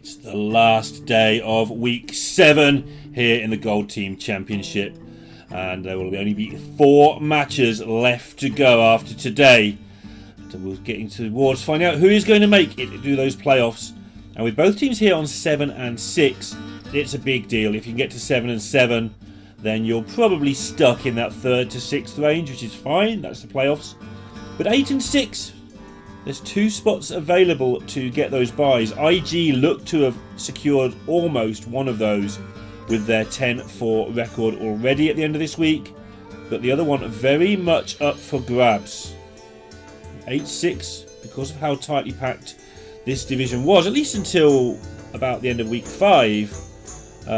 It's the last day of week 7 here in the Gold Team Championship, and there will only be 4 matches left to go after today. So we're getting towards finding out who is going to make it to those playoffs. And with both teams here on 7 and 6, it's a big deal. If you can get to 7 and 7, then you're probably stuck in that 3rd to 6th range, which is fine. That's the playoffs. But 8 and 6, there's 2 spots available to get those buys. IG look to have secured almost one of those with their 10-4 record already at the end of this week, but the other one very much up for grabs. 8-6, because of how tightly packed this division was, at least until about the end of week 5.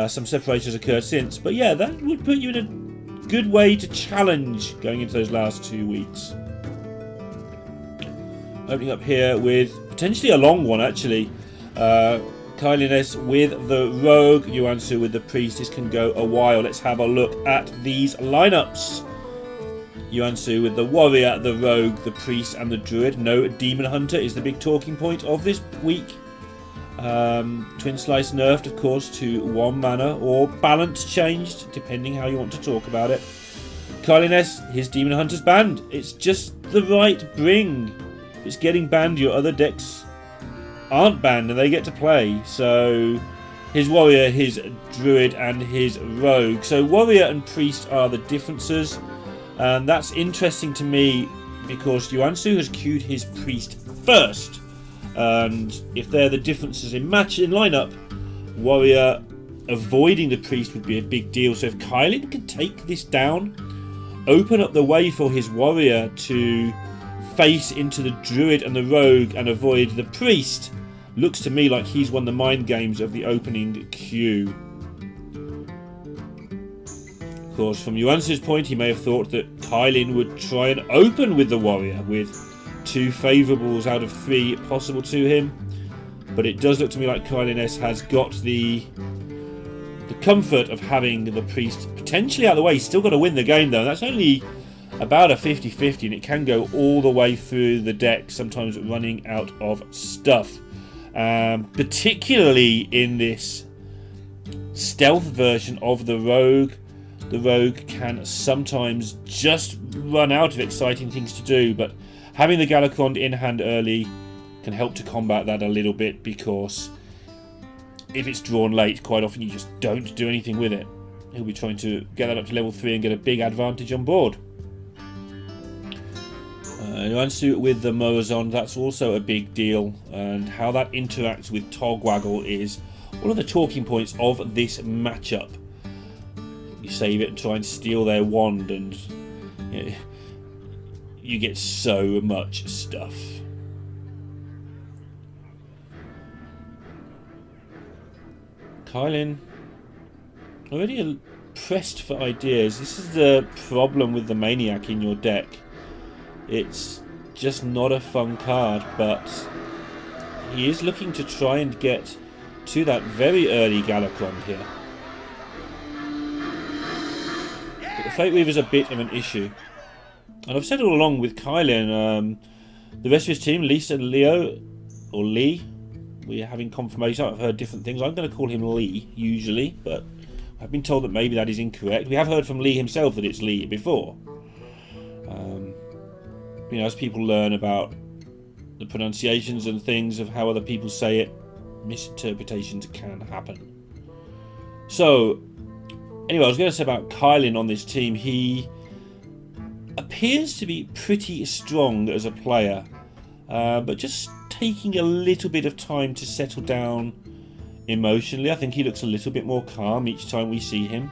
Some separations occurred since, but yeah, that would put you in a good way to challenge going into those last 2 weeks. Opening up here with potentially a long one, actually. KylinS with the Rogue, Yuansu with the Priest. This can go a while. Let's have a look at these lineups. Yuansu with the Warrior, the Rogue, the Priest and the Druid. No Demon Hunter is the big talking point of this week. Twin Slice nerfed, of course, to 1 mana, or balance changed, depending how you want to talk about it. KylinS, his Demon Hunter's banned. It's just the right bring. It's getting banned, your other decks aren't banned and they get to play. So his Warrior, his Druid and his Rogue. So Warrior and Priest are the differences, and that's interesting to me because Yuansu has queued his Priest first, and if they're the differences in lineup, Warrior avoiding the Priest would be a big deal. So if Kylin can take this down, open up the way for his Warrior to face into the Druid and the Rogue and avoid the Priest, looks to me like he's won the mind games of the opening queue. Of course, from Yuansu's point, he may have thought that Kylin would try and open with the Warrior with 2 favourables out of 3 possible to him, but it does look to me like KylinS has got the comfort of having the Priest potentially out of the way. He's still got to win the game though, and that's only about a 50-50, and it can go all the way through the deck, sometimes running out of stuff. Particularly in this stealth version of the Rogue. The Rogue can sometimes just run out of exciting things to do, but having the Galakrond in hand early can help to combat that a little bit, because if it's drawn late, quite often you just don't do anything with it. He'll be trying to get that up to level 3 and get a big advantage on board. Yuansu with the Morazon, that's also a big deal, and how that interacts with Togwaggle is one of the talking points of this matchup. You save it and try and steal their wand, and you get so much stuff. Kylin, already pressed for ideas. This is the problem with the Maniac in your deck. It's just not a fun card, but he is looking to try and get to that very early Galakrond here. But the Fate Weaver's a bit of an issue. And I've said all along with Kylin, the rest of his team, Lisa, Leo, or Lee, we're having confirmation. I've heard different things. I'm going to call him Lee, usually, but I've been told that maybe that is incorrect. We have heard from Lee himself that it's Lee before. As people learn about the pronunciations and things of how other people say it, misinterpretations can happen. So, anyway, I was going to say about Kylin on this team. He appears to be pretty strong as a player, but just taking a little bit of time to settle down emotionally. I think he looks a little bit more calm each time we see him.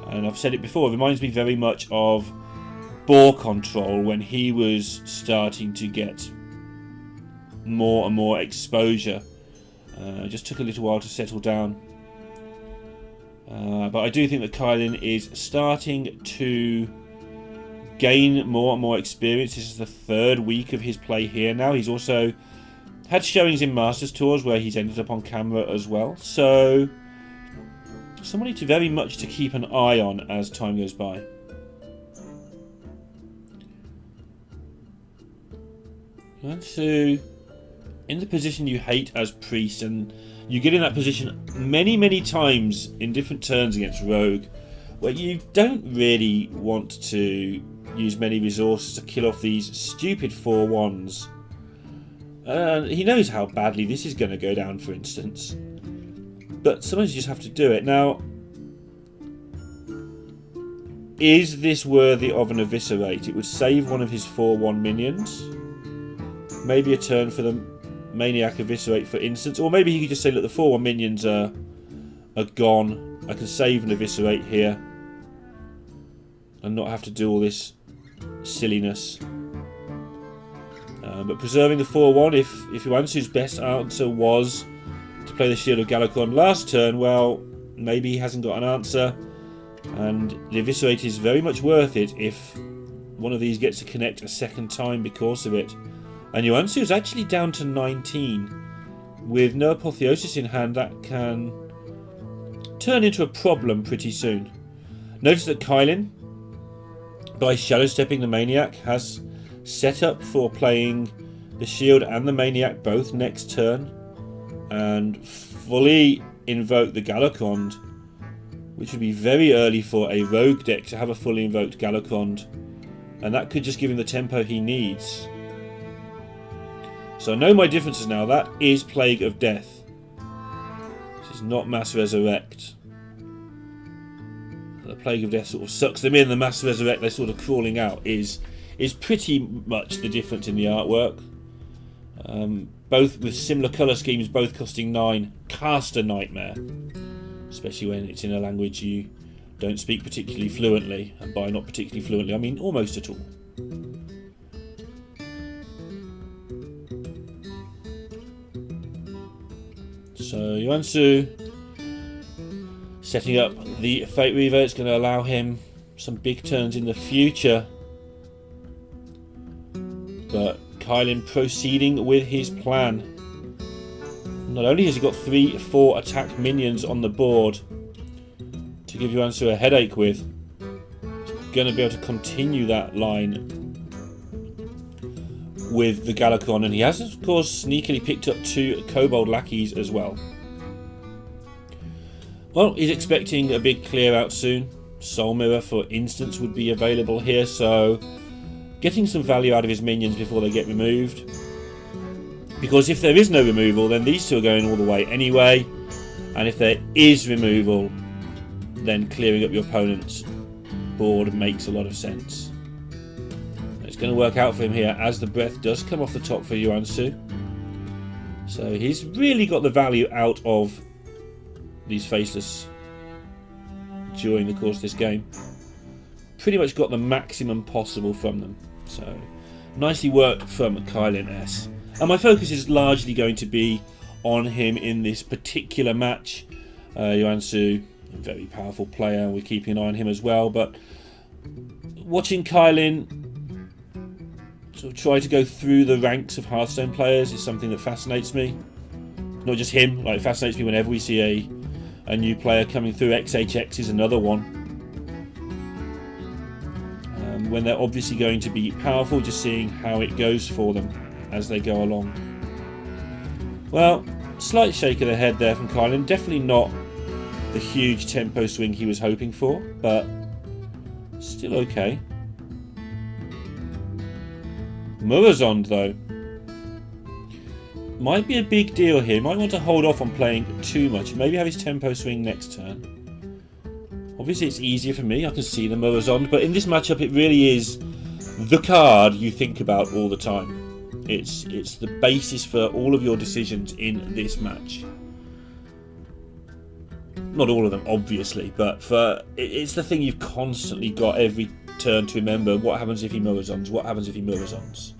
And I've said it before, it reminds me very much of Ball Control when he was starting to get more and more exposure. It just took a little while to settle down. But I do think that Kylin is starting to gain more and more experience. This is the 3rd week of his play here now. He's also had showings in Masters Tours where he's ended up on camera as well. So somebody to very much to keep an eye on as time goes by. Yuansu in the position you hate as priest, and you get in that position many times in different turns against rogue, where you don't really want to use many resources to kill off these stupid 4/1s. He knows how badly this is going to go down, for instance, but sometimes you just have to do it. Now, is this worthy of an eviscerate? It would save one of his 4/1 minions. Maybe a turn for the Maniac eviscerate, for instance. Or maybe he could just say, look, the 4/1 minions are gone. I can save an eviscerate here and not have to do all this silliness. But preserving the 4/1, if Yuansu's best answer was to play the Shield of Galakon last turn, well, maybe he hasn't got an answer. And the eviscerate is very much worth it if one of these gets to connect a second time because of it. And Yuansu is actually down to 19. With no Apotheosis in hand, that can turn into a problem pretty soon. Notice that Kylin, by shadow stepping the Maniac, has set up for playing the Shield and the Maniac both next turn, and fully invoke the Galakond, which would be very early for a rogue deck to have a fully invoked Galakond, and that could just give him the tempo he needs. So I know my differences now. That is Plague of Death. This is not Mass Resurrect. The Plague of Death sort of sucks them in. The Mass Resurrect, they're sort of crawling out, is pretty much the difference in the artwork. Both with similar colour schemes, both costing 9. Caster Nightmare. Especially when it's in a language you don't speak particularly fluently. And by not particularly fluently, I mean almost at all. So Yuansu setting up the Fate Reaver. It's going to allow him some big turns in the future. But Kylin proceeding with his plan. Not only has he got 3/4 attack minions on the board to give Yuansu a headache with, he's going to be able to continue that line with the Galakon, and he has of course sneakily picked up 2 Kobold Lackeys as well. Well, he's expecting a big clear out soon. Soul Mirror, for instance, would be available here, so getting some value out of his minions before they get removed. Because if there is no removal, then these 2 are going all the way anyway, and if there is removal, then clearing up your opponent's board makes a lot of sense. It's going to work out for him here as the breath does come off the top for Yuansu. So he's really got the value out of these faceless during the course of this game. Pretty much got the maximum possible from them. So nicely worked from KylinS. And my focus is largely going to be on him in this particular match. Yuansu, a very powerful player, we're keeping an eye on him as well. But watching Kylin sort of try to go through the ranks of Hearthstone players is something that fascinates me. Not just him, like it fascinates me whenever we see a new player coming through. XHX is another one. When they're obviously going to be powerful, just seeing how it goes for them as they go along. Well, slight shake of the head there from Kylin. Definitely not the huge tempo swing he was hoping for, but still okay. Murazond, though, might be a big deal here. Might want to hold off on playing too much. Maybe have his tempo swing next turn. Obviously, it's easier for me. I can see the Murazond, but in this matchup, it really is the card you think about all the time. It's the basis for all of your decisions in this match. Not all of them, obviously, but it's the thing you've constantly got every turn to remember. What happens if he Murazonds? What happens if he Murazonds?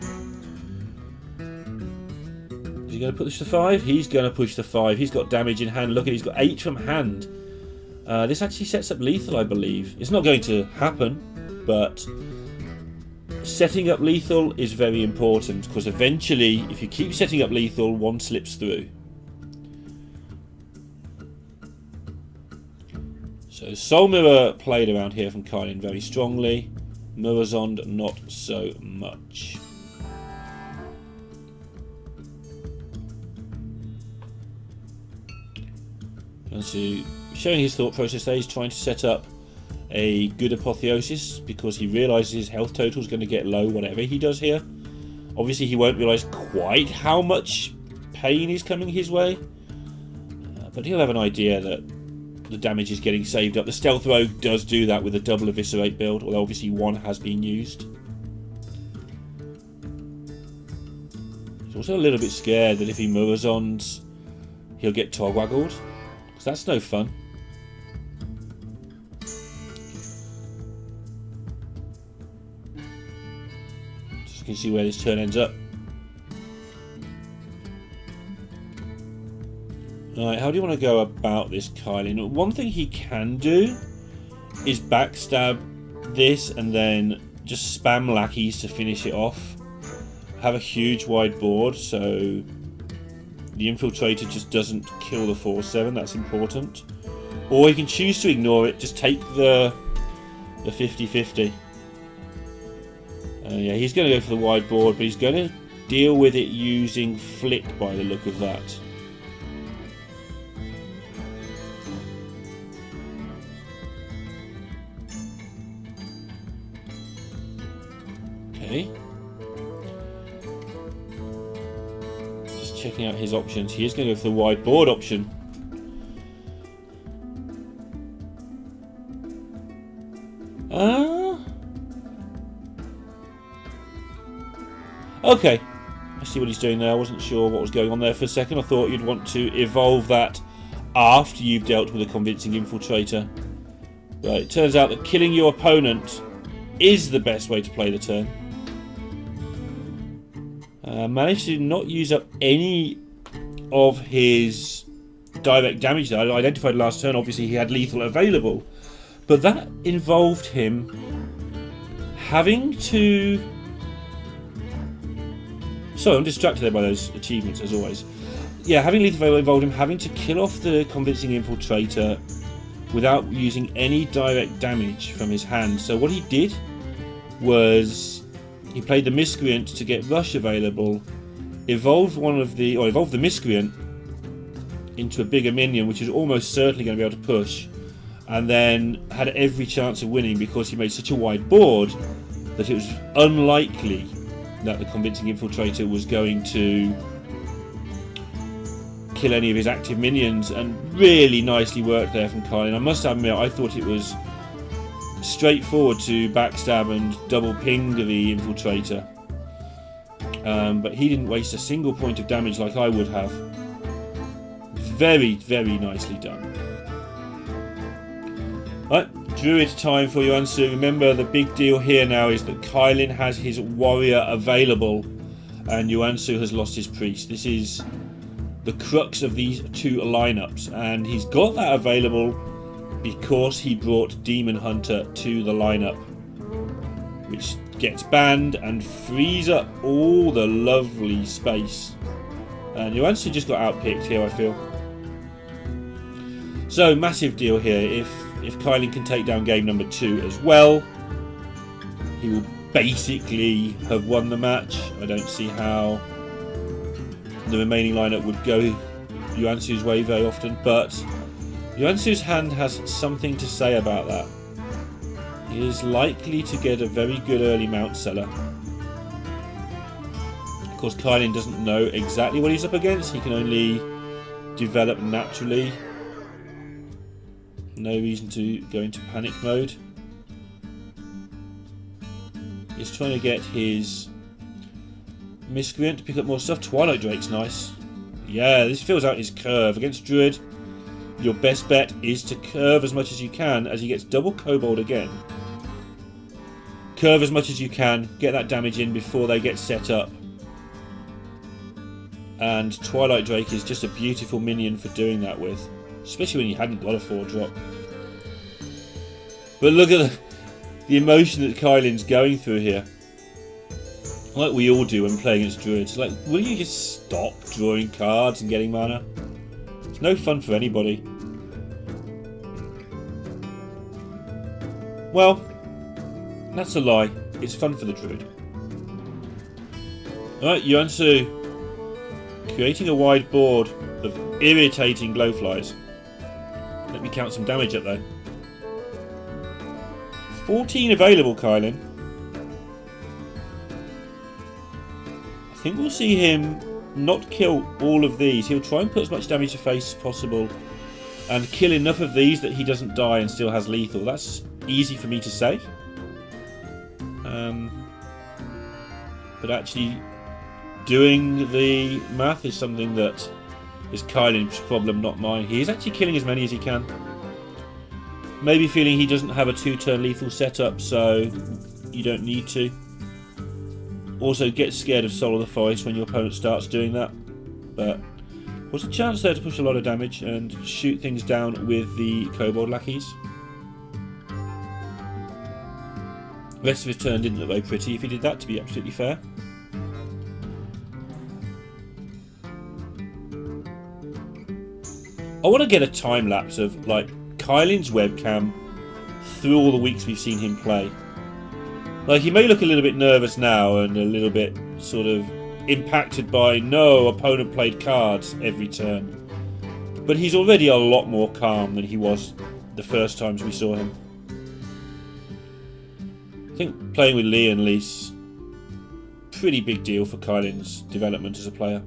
Is he going to push the 5? He's going to push the 5. He's got damage in hand. Look at, he's got 8 from hand. This actually sets up lethal, I believe. It's not going to happen, but setting up lethal is very important, because eventually, if you keep setting up lethal, one slips through. So Soul Mirror played around here from Kylin very strongly. Murazond not so much. Yuansu showing his thought process there. He's trying to set up a good apotheosis because he realises his health total is going to get low whatever he does here. Obviously he won't realise quite how much pain is coming his way, but he'll have an idea that the damage is getting saved up. The Stealth Rogue does do that with a double Eviscerate build, although obviously one has been used. He's also a little bit scared that if he Murazons, he'll get Togwaggled, because that's no fun. Just can see where this turn ends up. Alright, how do you want to go about this, Kylin? One thing he can do is backstab this and then just spam lackeys to finish it off. Have a huge wide board so the Infiltrator just doesn't kill the 4-7, that's important. Or he can choose to ignore it, just take the 50-50. Yeah, he's going to go for the wide board, but he's going to deal with it using Flick by the look of that. Okay. Just checking out his options. He is going to go for the wide board option. Okay. I see what he's doing there. I wasn't sure what was going on there for a second. I thought you'd want to evolve that after you've dealt with a convincing Infiltrator. But it turns out that killing your opponent is the best way to play the turn. Managed to not use up any of his direct damage that I identified last turn. Obviously he had lethal available, but that involved him having to... Sorry, I'm distracted there by those achievements as always. Yeah, having lethal available involved him having to kill off the convincing Infiltrator without using any direct damage from his hand. So what he did was he played the Miscreant to get Rush available, evolved the Miscreant into a bigger minion, which is almost certainly going to be able to push, and then had every chance of winning because he made such a wide board that it was unlikely that the convincing Infiltrator was going to kill any of his active minions, and really nicely worked there from Kylin. I must admit, I thought it was straightforward to backstab and double ping the Infiltrator, but he didn't waste a single point of damage like I would have. Very, very nicely done. Right, Druid time for Yuansu. Remember, the big deal here now is that Kylin has his warrior available and Yuansu has lost his priest. This is the crux of these two lineups, and he's got that available because he brought Demon Hunter to the lineup, which gets banned and frees up all the lovely space. And Yuansu just got outpicked here, I feel. So, massive deal here. If Kylin can take down game number 2 as well, he will basically have won the match. I don't see how the remaining lineup would go Yuansu's way very often, but Yuansu's hand has something to say about that. He is likely to get a very good early Mount Seller. Of course, Kylin doesn't know exactly what he's up against. He can only develop naturally. No reason to go into panic mode. He's trying to get his Miscreant to pick up more stuff. Twilight Drake's nice. Yeah, this fills out his curve. Against Druid, your best bet is to curve as much as you can as he gets double Kobold again. Curve as much as you can, get that damage in before they get set up. And Twilight Drake is just a beautiful minion for doing that with. Especially when you hadn't got a 4-drop. But look at the emotion that Kylin's going through here. Like we all do when playing against Druids. Like, will you just stop drawing cards and getting mana? It's no fun for anybody. Well, that's a lie. It's fun for the Druid. Alright, Yuansu creating a wide board of irritating glowflies. Let me count some damage up though. 14 available, Kylin. I think we'll see him not kill all of these. He'll try and put as much damage to face as possible and kill enough of these that he doesn't die and still has lethal. That's easy for me to say. But actually doing the math is something that is KylinS' problem, not mine. He is actually killing as many as he can. Maybe feeling he doesn't have a 2-turn lethal setup, so you don't need to. Also, get scared of Soul of the Forest when your opponent starts doing that. But there's a chance there to push a lot of damage and shoot things down with the Kobold Lackeys. The rest of his turn didn't look very pretty if he did that, to be absolutely fair. I want to get a time lapse of like KylinS' webcam through all the weeks we've seen him play. Like, he may look a little bit nervous now and a little bit sort of impacted by no opponent played cards every turn, but he's already a lot more calm than he was the first times we saw him. I think playing with Lee and Lise, pretty big deal for KylinS' development as a player.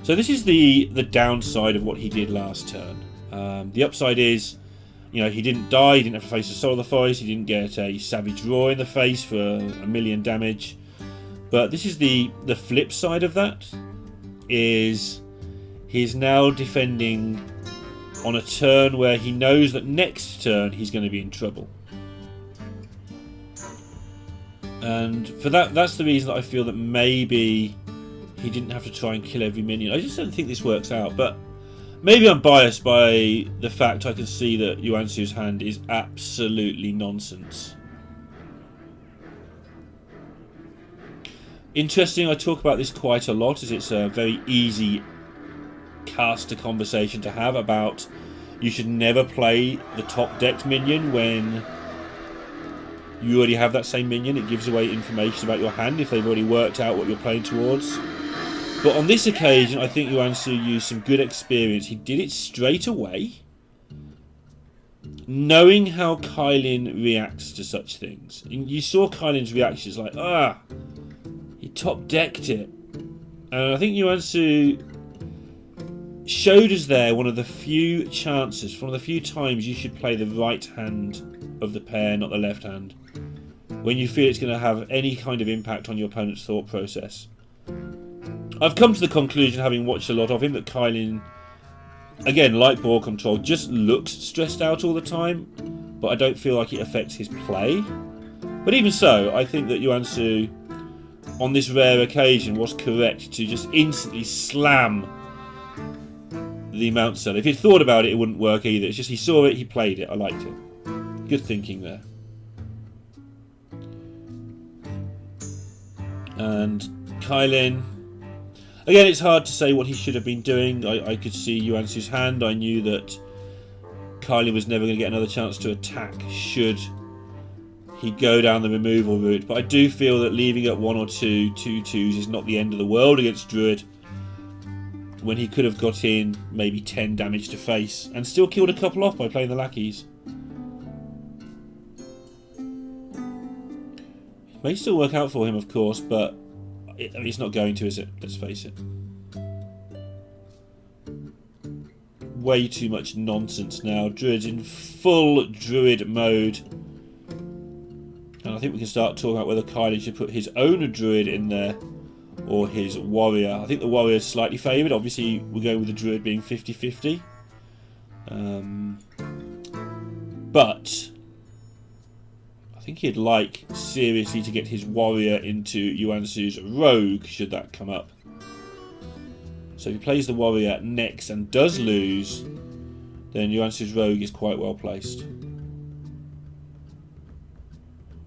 So this is the downside of what he did last turn. The upside is, you know, he didn't die, he didn't have to face a Soul of the Forest, he didn't get a Savage Roar in the face for a million damage. But this is the flip side of that, is he's now defending on a turn where he knows that next turn he's going to be in trouble. And for that's the reason that I feel that maybe he didn't have to try and kill every minion. I just don't think this works out, but maybe I'm biased by the fact I can see that Yuansu's hand is absolutely nonsense. Interesting, I talk about this quite a lot, as it's a very easy caster conversation to have about you should never play the top decked minion when you already have that same minion. It gives away information about your hand if they've already worked out what you're playing towards. But on this occasion, I think Yuansu used some good experience. He did it straight away, knowing how Kylin reacts to such things. You saw KylinS' reactions like, he top-decked it. And I think Yuansu showed us there one of the few chances, one of the few times you should play the right hand of the pair, not the left hand, when you feel it's going to have any kind of impact on your opponent's thought process. I've come to the conclusion, having watched a lot of him, that Kylin, again, like ball control, just looks stressed out all the time, but I don't feel like it affects his play. But even so, I think that Yuansu, on this rare occasion, was correct to just instantly slam the Mount Cell. If he'd thought about it, it wouldn't work either. It's just he saw it, he played it. I liked it. Good thinking there. And Kylin, again, it's hard to say what he should have been doing. I could see Yuansu's hand. I knew that Kylin was never going to get another chance to attack should he go down the removal route. But I do feel that leaving at 1 or 2 2/2s is not the end of the world against Druid, when he could have got in maybe 10 damage to face and still killed a couple off by playing the lackeys. It may still work out for him, of course, but it's not going to, is it? Let's face it. Way too much nonsense now. Druid's in full Druid mode. And I think we can start talking about whether KylinS should put his own Druid in there or his Warrior. I think the Warrior is slightly favoured. Obviously, we're going with the Druid being 50-50. But I think he'd like seriously to get his Warrior into Yuansu's Rogue, should that come up. So if he plays the Warrior next and does lose, then Yuansu's Rogue is quite well placed.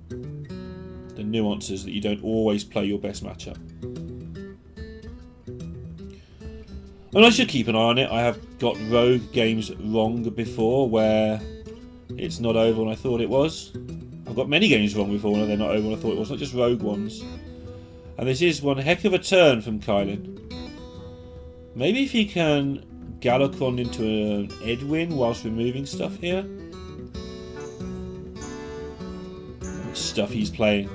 The nuances that you don't always play your best matchup. And I should keep an eye on it. I have got Rogue games wrong before, where it's not over when I thought it was. I've got many games wrong before when they're not over when I thought it was, not just Rogue ones. And this is one heck of a turn from Kylin. Maybe if he can Galacron into an Edwin whilst removing stuff here. What stuff he's playing.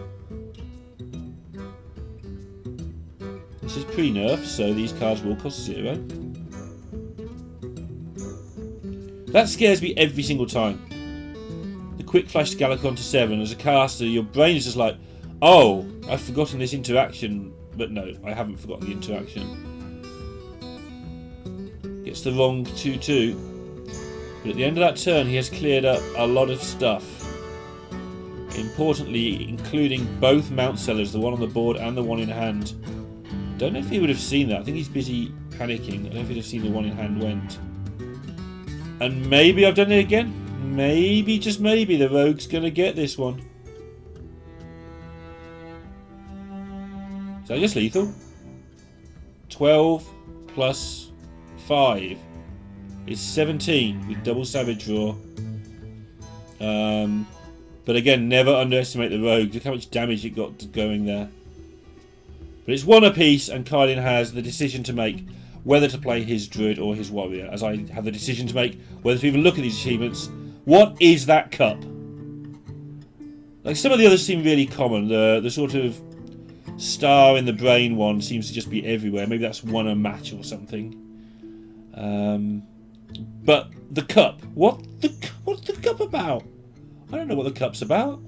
This is pre-nerf, so these cards will cost 0. That scares me every single time. The quick flash Galacron to 7. As a caster, your brain is just like, oh, I've forgotten this interaction. But no, I haven't forgotten the interaction. Gets the wrong 2-2. But at the end of that turn, he has cleared up a lot of stuff. Importantly, including both Mount Sellers, the one on the board and the one in hand. Don't know if he would have seen that. I think he's busy panicking. I don't know if he'd have seen the one in hand went. And maybe I've done it again. Maybe, just maybe, the Rogue's going to get this one. Is that just lethal? 12 plus 5 is 17 with double Savage Draw. But again, never underestimate the Rogue. Look how much damage it got going there. But it's one apiece, and Kylin has the decision to make whether to play his Druid or his Warrior, as I have the decision to make whether to even look at these achievements. What is that cup? Like, some of the others seem really common. The sort of star in the brain one seems to just be everywhere. Maybe that's won a match or something. But the cup. What's the cup about? I don't know what the cup's about.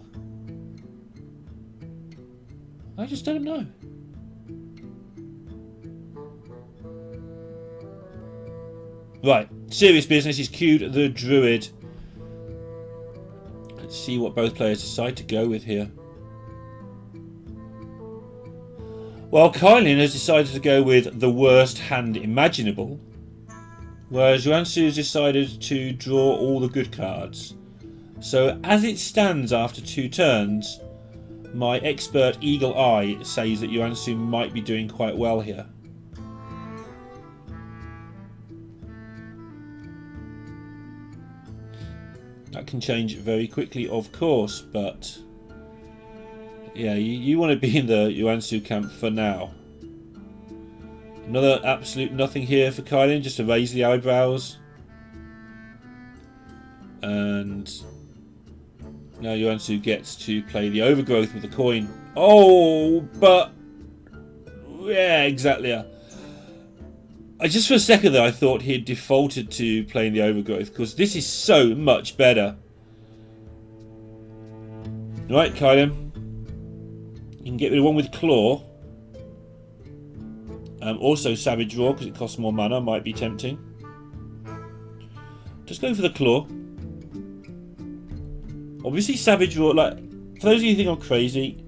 I just don't know. Right, serious business. He's queued the Druid. Let's see what both players decide to go with here. Well, Kylin has decided to go with the worst hand imaginable, whereas Yuansu has decided to draw all the good cards. So, as it stands after 2 turns, my expert eagle eye says that Yuansu might be doing quite well here. That can change very quickly, of course, but yeah, you want to be in the Yuansu camp for now. Another absolute nothing here for Kylin, just to raise the eyebrows. And now Yuansu gets to play the Overgrowth with the coin. Oh, but yeah, exactly. I just for a second there I thought he had defaulted to playing the Overgrowth, because this is so much better. Right, Kylin. You can get rid of one with Claw. Also Savage Draw, because it costs more mana, might be tempting. Just go for the Claw. Obviously Savage Draw, like, for those of you who think I'm crazy,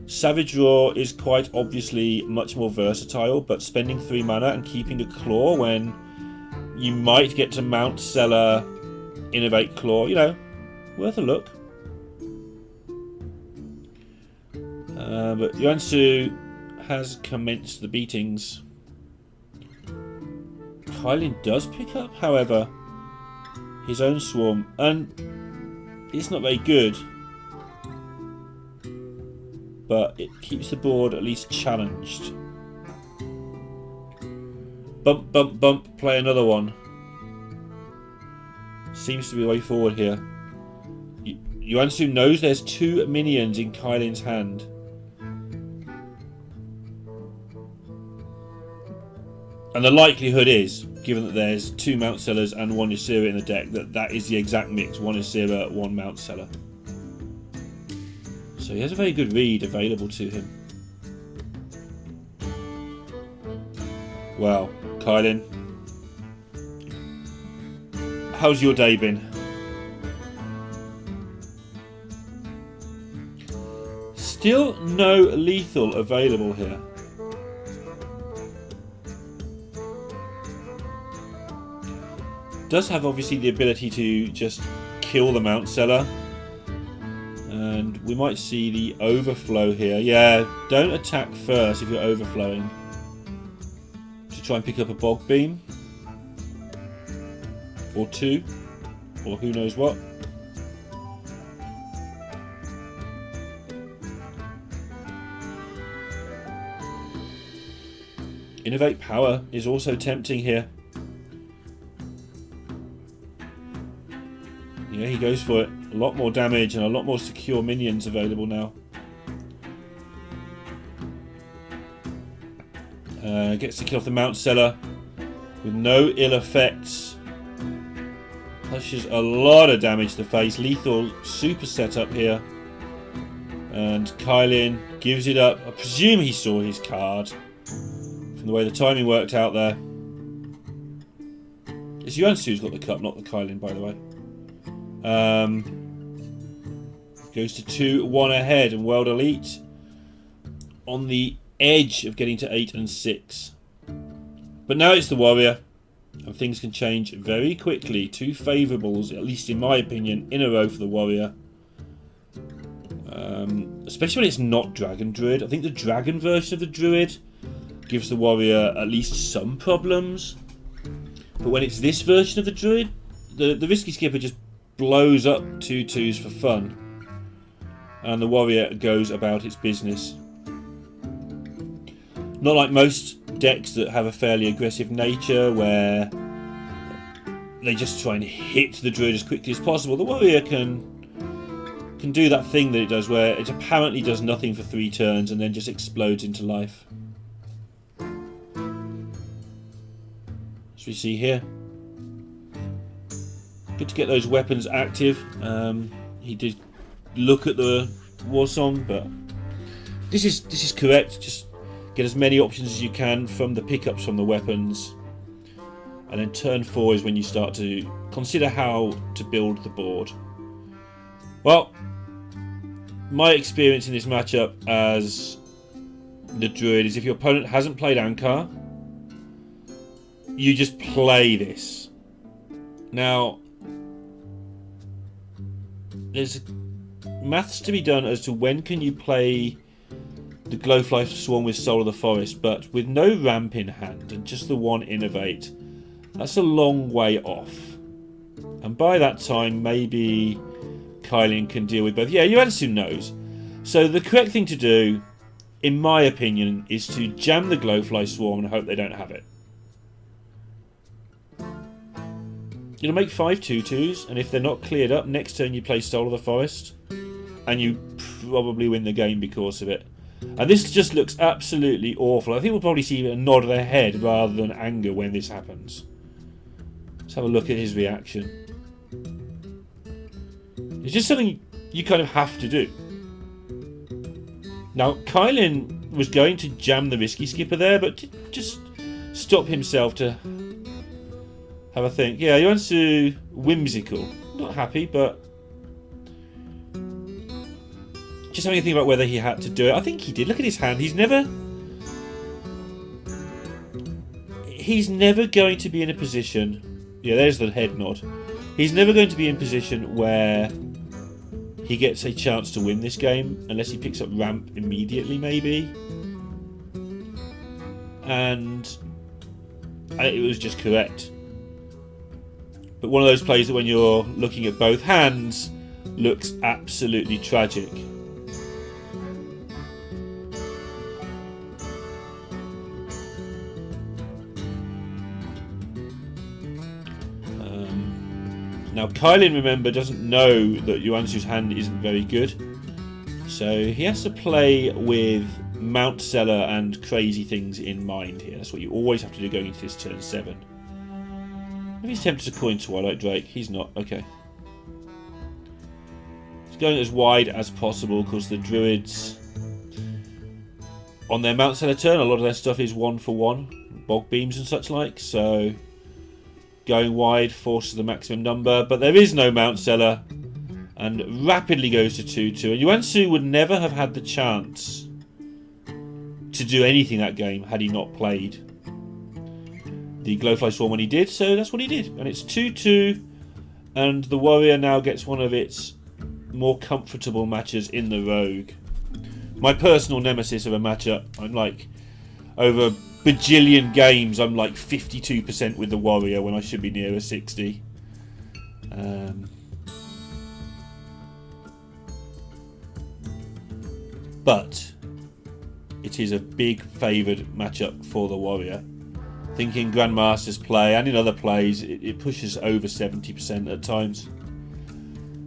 Savage Draw is quite obviously much more versatile, but spending 3 mana and keeping a Claw when you might get to Mount Seller, Innovate Claw, you know, worth a look. But Yuansu has commenced the beatings. Kylin does pick up, however, his own Swarm, and it's not very good. But it keeps the board at least challenged. Bump, bump, bump, play another one. Seems to be the way forward here. Yuansu knows there's 2 minions in Kylin's hand. And the likelihood is, given that there's 2 Mount Sellers and 1 Ysera in the deck, that is the exact mix. 1 Ysera, 1 Mount Seller. So he has a very good read available to him. Well, Kylin, how's your day been? Still no lethal available here. Does have obviously the ability to just kill the Mount Seller. And we might see the overflow here. Yeah, don't attack first if you're overflowing. To try and pick up a Bog Beam. Or 2. Or who knows what. Innovate Power is also tempting here. Yeah, he goes for it. A lot more damage and a lot more secure minions available now. Gets to kill off the Mount Seller with no ill effects. Pushes a lot of damage to the face. Lethal super setup here. And Kylin gives it up. I presume he saw his card from the way the timing worked out there. It's Yuansu who's got the cup, not the Kylin, by the way. Goes to 2-1 ahead, and World Elite on the edge of getting to 8 and 6. But now it's the Warrior, and things can change very quickly. 2 favourables, at least in my opinion, in a row for the Warrior. Especially when it's not Dragon Druid. I think the Dragon version of the Druid gives the Warrior at least some problems. But when it's this version of the Druid, the Risky Skipper just blows up 2/2s for fun. And the Warrior goes about its business. Not like most decks that have a fairly aggressive nature where they just try and hit the Druid as quickly as possible. The Warrior can do that thing that it does where it apparently does nothing for 3 turns and then just explodes into life. As we see here. Good to get those weapons active. He did look at the War Song, but this is correct. Just get as many options as you can from the pickups from the weapons. And then turn 4 is when you start to consider how to build the board. Well, my experience in this matchup as the Druid is if your opponent hasn't played Ankar, you just play this. Now, there's maths to be done as to when can you play the Glowfly Swarm with Soul of the Forest, but with no ramp in hand and just the 1 Innovate, that's a long way off. And by that time, maybe Kylin can deal with both. Yeah, Yuansu knows. So the correct thing to do, in my opinion, is to jam the Glowfly Swarm and hope they don't have it. You'll make 5 2/2s, and if they're not cleared up, next turn you play Soul of the Forest, and you probably win the game because of it. And this just looks absolutely awful. I think we'll probably see a nod of their head rather than anger when this happens. Let's have a look at his reaction. It's just something you kind of have to do. Now, Kylin was going to jam the Risky Skipper there, but just stop himself to have a think. Yeah, Yuansu, whimsical. Not happy, but just having a think about whether he had to do it. I think he did. Look at his hand. He's never going to be in a position. Yeah, there's the head nod. He's never going to be in a position where he gets a chance to win this game unless he picks up ramp immediately, maybe. And it was just correct. But one of those plays that when you're looking at both hands looks absolutely tragic. Now Kylin, remember, doesn't know that Yuansu's hand isn't very good. So he has to play with Mount Seller and crazy things in mind here. That's what you always have to do going into this turn 7. Maybe he's tempted to coin Twilight Drake. He's not. Okay. He's going as wide as possible because the Druids, on their Mount Seller turn, a lot of their stuff is 1-for-1. Bog Beams and such like. So going wide forces the maximum number. But there is no Mount Seller. And rapidly goes to 2-2. And Yuansu would never have had the chance to do anything that game had he not played the Glowfly Swarm when he did. So that's what he did. And it's 2-2. And the Warrior now gets one of its more comfortable matches in the Rogue. My personal nemesis of a matchup. I'm like, over a bajillion games, I'm like 52% with the Warrior when I should be nearer 60. But it is a big favoured matchup for the warrior. I think in Grandmaster's play and in other plays, it pushes over 70% at times.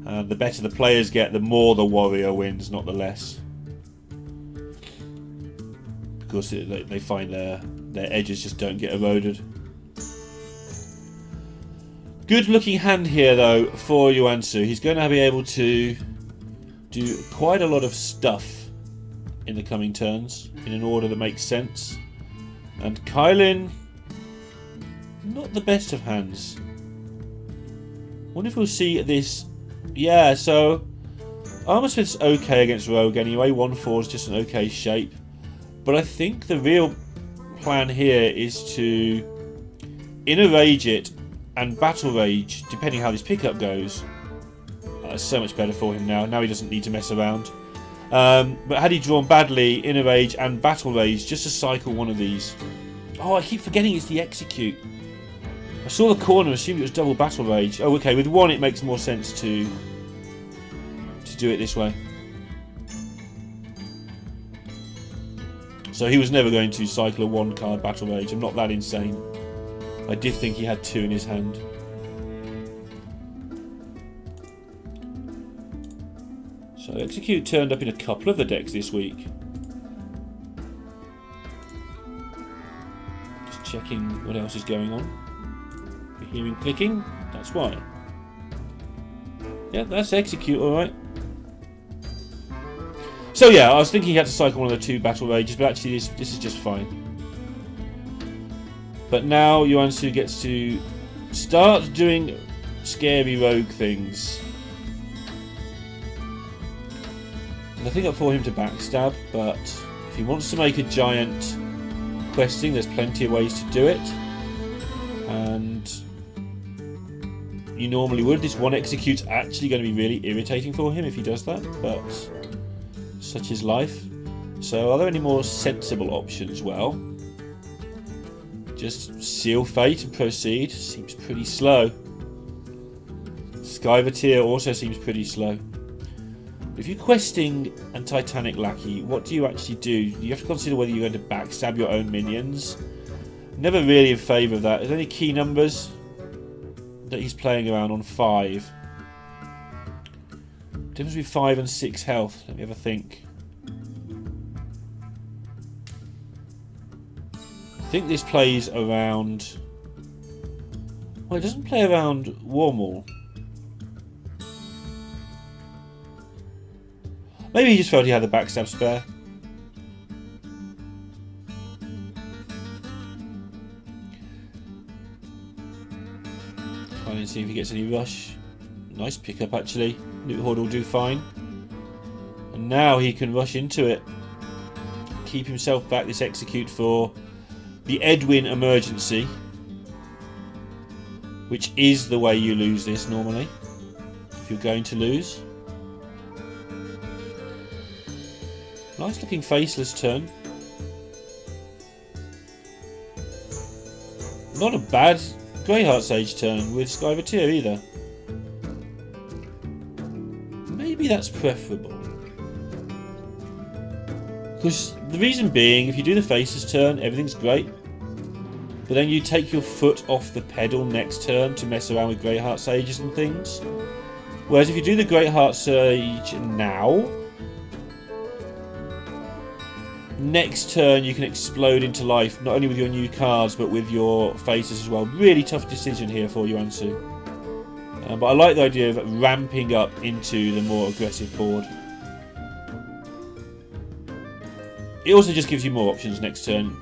The better the players get, the more the warrior wins, not the less. Because they find their edges just don't get eroded. Good looking hand here though for Yuansu. He's going to be able to do quite a lot of stuff in the coming turns in an order that makes sense. And Kylin, not the best of hands. Wonder if we'll see this. Yeah, so Armorsmith's okay against Rogue anyway. 1-4 is just an okay shape. But I think the real plan here is to Inner Rage it and Battle Rage, depending how this pickup goes. That's so much better for him now. Now he doesn't need to mess around. But had he drawn badly, Inner Rage and Battle Rage, just to cycle one of these. Oh, I keep forgetting it's the Execute. I saw the corner, assumed it was double Battle Rage. Oh, okay, with one it makes more sense to do it this way. So he was never going to cycle a one-card Battle Rage. I'm not that insane. I did think he had two in his hand. So Execute turned up in a couple of the decks this week. Just checking what else is going on. You're hearing clicking? That's why. Yeah, that's Execute, alright. So yeah, I was thinking he had to cycle one of the two Battle Rages, but actually this is just fine. But now Yuansu gets to start doing scary rogue things. Nothing up for him to backstab, but if he wants to make a giant questing, there's plenty of ways to do it. And you normally would. This one Execute's actually going to be really irritating for him if he does that, but such is life. So are there any more sensible options? Well, just seal fate and proceed. Seems pretty slow. Skyvateer also seems pretty slow. If you're questing and Titanic Lackey, what do you actually do? You have to consider whether you're going to backstab your own minions. Never really in favour of that. Are there any key numbers that he's playing around on? 5. Difference between 5 and 6 health. Let me have a think. I think this plays around... Well, it doesn't play around Warmaul. Maybe he just felt he had the backstab spare. Trying to see if he gets any rush. Nice pickup actually. Loot Horde will do fine. And now he can rush into it. Keep himself back, this Execute, for the Edwin emergency. Which is the way you lose this normally. If you're going to lose. Nice looking faceless turn. Not a bad Greyheart Sage turn with Skyvateer either. Maybe that's preferable. Because the reason being, if you do the faceless turn, everything's great. But then you take your foot off the pedal next turn to mess around with Greyheart Sages and things. Whereas if you do the Greyheart Sage now, next turn you can explode into life, not only with your new cards but with your faces as well. Really tough decision here for Yuansu. But I like the idea of ramping up into the more aggressive board. It also just gives you more options next turn.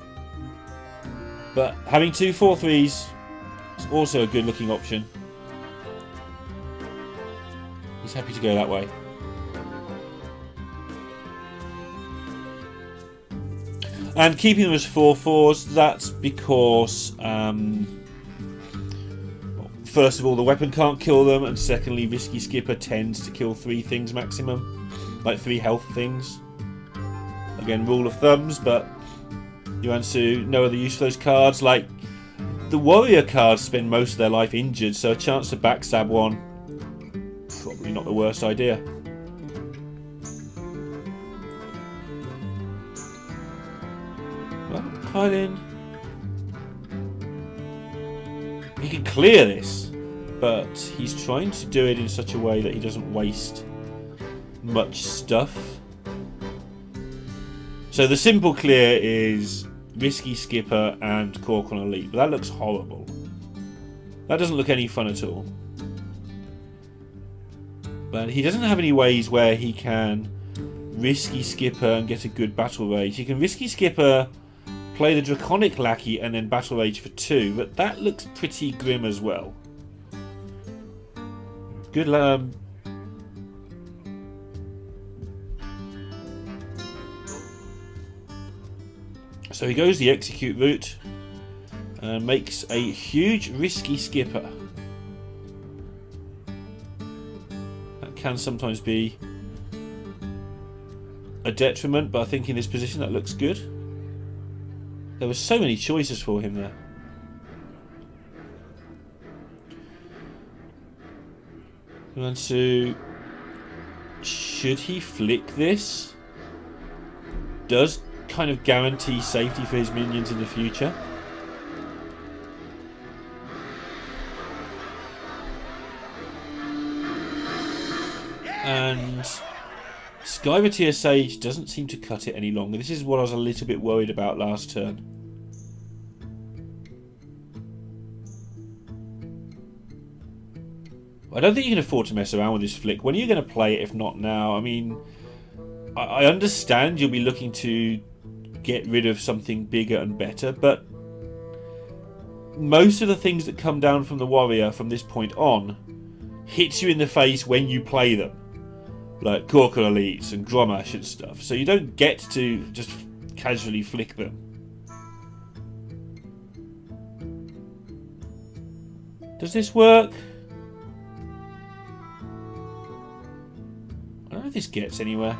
But having 2 4/3s is also a good looking option. He's happy to go that way. And keeping them as 4/4s, that's because first of all, the weapon can't kill them, and secondly, Risky Skipper tends to kill 3 things maximum, like 3 health things. Again, rule of thumbs, but Yuansu, no other use for those cards. Like, the warrior cards spend most of their life injured, so a chance to backstab one, probably not the worst idea. Kylin... He can clear this, but he's trying to do it in such a way that he doesn't waste much stuff. So the simple clear is Risky Skipper and Corcoran Elite, but that looks horrible. That doesn't look any fun at all. But he doesn't have any ways where he can Risky Skipper and get a good Battle Rage. He can Risky Skipper, play the Draconic Lackey, and then Battle Rage for 2, but that looks pretty grim as well. Good So he goes the execute route and makes a huge Risky Skipper. That can sometimes be a detriment, but I think in this position that looks good. There were so many choices for him there. Yuansu, should he flick this? Does kind of guarantee safety for his minions in the future. And Skyrateer Sage doesn't seem to cut it any longer. This is what I was a little bit worried about last turn. I don't think you can afford to mess around with this flick. When are you going to play it if not now? I mean, I understand you'll be looking to get rid of something bigger and better, but most of the things that come down from the warrior from this point on hits you in the face when you play them, like Corcoran Elites and Gromash and stuff, so you don't get to just casually flick them. Does this work? I don't know if this gets anywhere.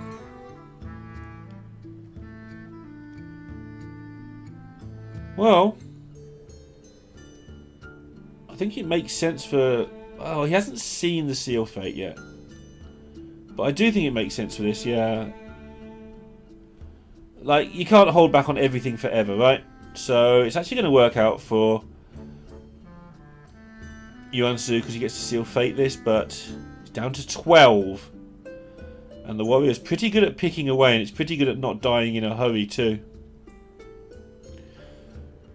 Well, I think it makes sense for... Oh, he hasn't seen the Seal Fate yet. But I do think it makes sense for this, yeah. Like, you can't hold back on everything forever, right? So, it's actually going to work out for Yuansu because he gets to Seal Fate this, but it's down to 12. And the warrior's pretty good at picking away, and it's pretty good at not dying in a hurry too.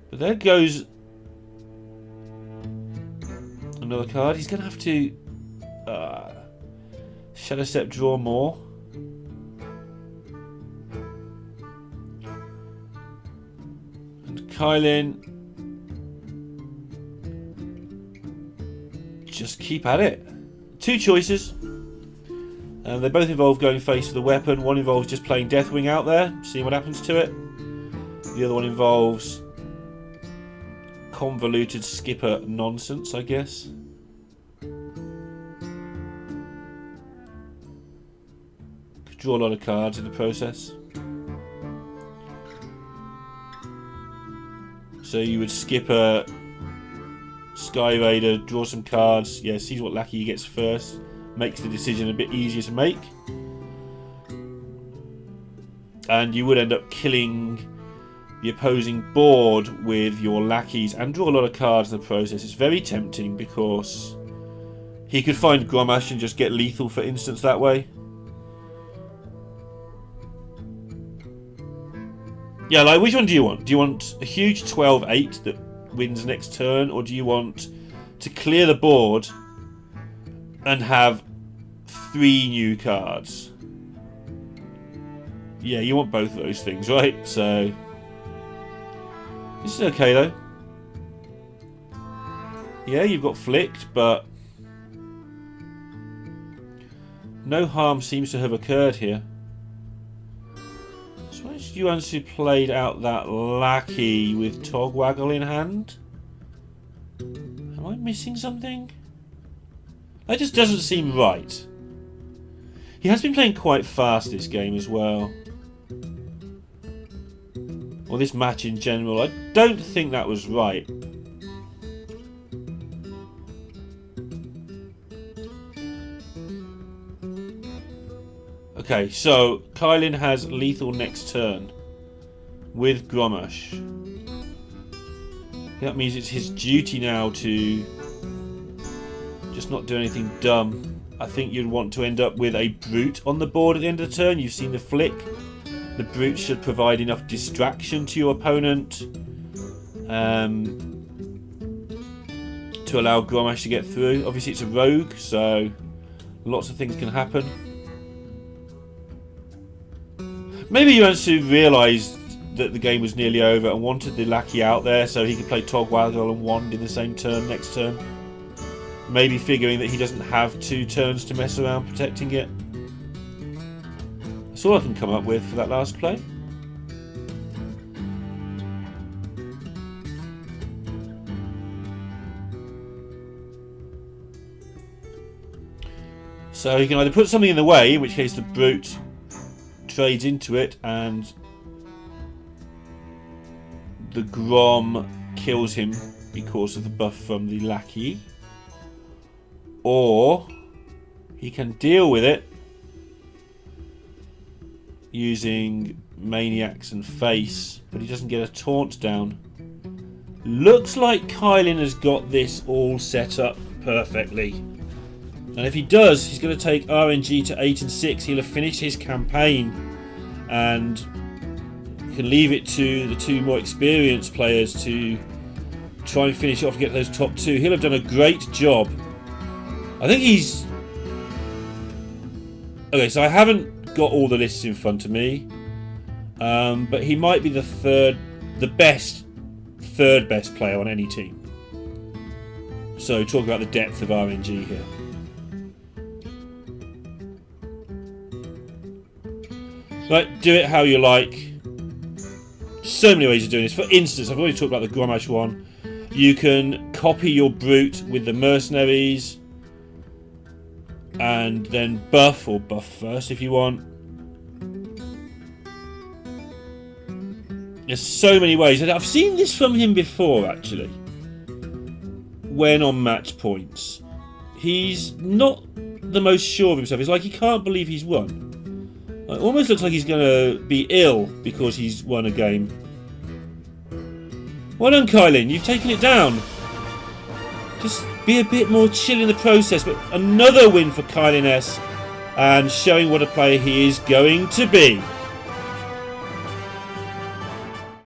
But there goes another card. He's going to have to Shadow Step, draw more. And Kylin, just keep at it. Two choices. And they both involve going face to the weapon. One involves just playing Deathwing out there, seeing what happens to it. The other one involves convoluted skipper nonsense, I guess. Could draw a lot of cards in the process. So you would skip a Sky Raider, draw some cards. Yeah, sees what lackey he gets first. Makes the decision a bit easier to make. And you would end up killing the opposing board with your lackeys and draw a lot of cards in the process. It's very tempting because he could find Gromash and just get lethal, for instance, that way. Yeah, like, which one do you want? Do you want a huge 12-8 that wins next turn, or do you want to clear the board and have 3 new cards? Yeah, you want both of those things, right? So this is okay though. Yeah, you've got flicked, but no harm seems to have occurred here. So why has Yuansu played out that lackey with Togwaggle in hand? Am I missing something? That just doesn't seem right. He has been playing quite fast this game as well. Or this match in general. I don't think that was right. Okay, so Kylin has lethal next turn with Gromash. That means it's his duty now to just not do anything dumb. I think you'd want to end up with a brute on the board at the end of the turn. You've seen the flick. The brute should provide enough distraction to your opponent to allow Grommash to get through. Obviously it's a rogue, so lots of things can happen. Maybe Yuansu realised that the game was nearly over and wanted the lackey out there so he could play Tog, Wild Girl and Wand in the same turn next turn. Maybe figuring that he doesn't have 2 turns to mess around protecting it. That's all I can come up with for that last play. So you can either put something in the way, in which case the brute trades into it and the Grom kills him because of the buff from the lackey, or he can deal with it using Maniacs and Face, but he doesn't get a taunt down. Looks like Kylin has got this all set up perfectly. And if he does, he's going to take RNG to 8 and 6. He'll have finished his campaign and can leave it to the 2 more experienced players to try and finish off and get those top 2. He'll have done a great job. I think he's... Okay, so I haven't got all the lists in front of me, but he might be the third best player on any team. So talk about the depth of RNG here. Right, do it how you like. So many ways of doing this. For instance, I've already talked about the Grommash one. You can copy your brute with the mercenaries and then buff, or buff first if you want. There's so many ways. I've seen this from him before, actually, when on match points. He's not the most sure of himself. It's like he can't believe he's won. It almost looks like he's going to be ill because he's won a game. Well done, Kylin. You've taken it down. Just be a bit more chill in the process. But another win for KylinS and showing what a player he is going to be.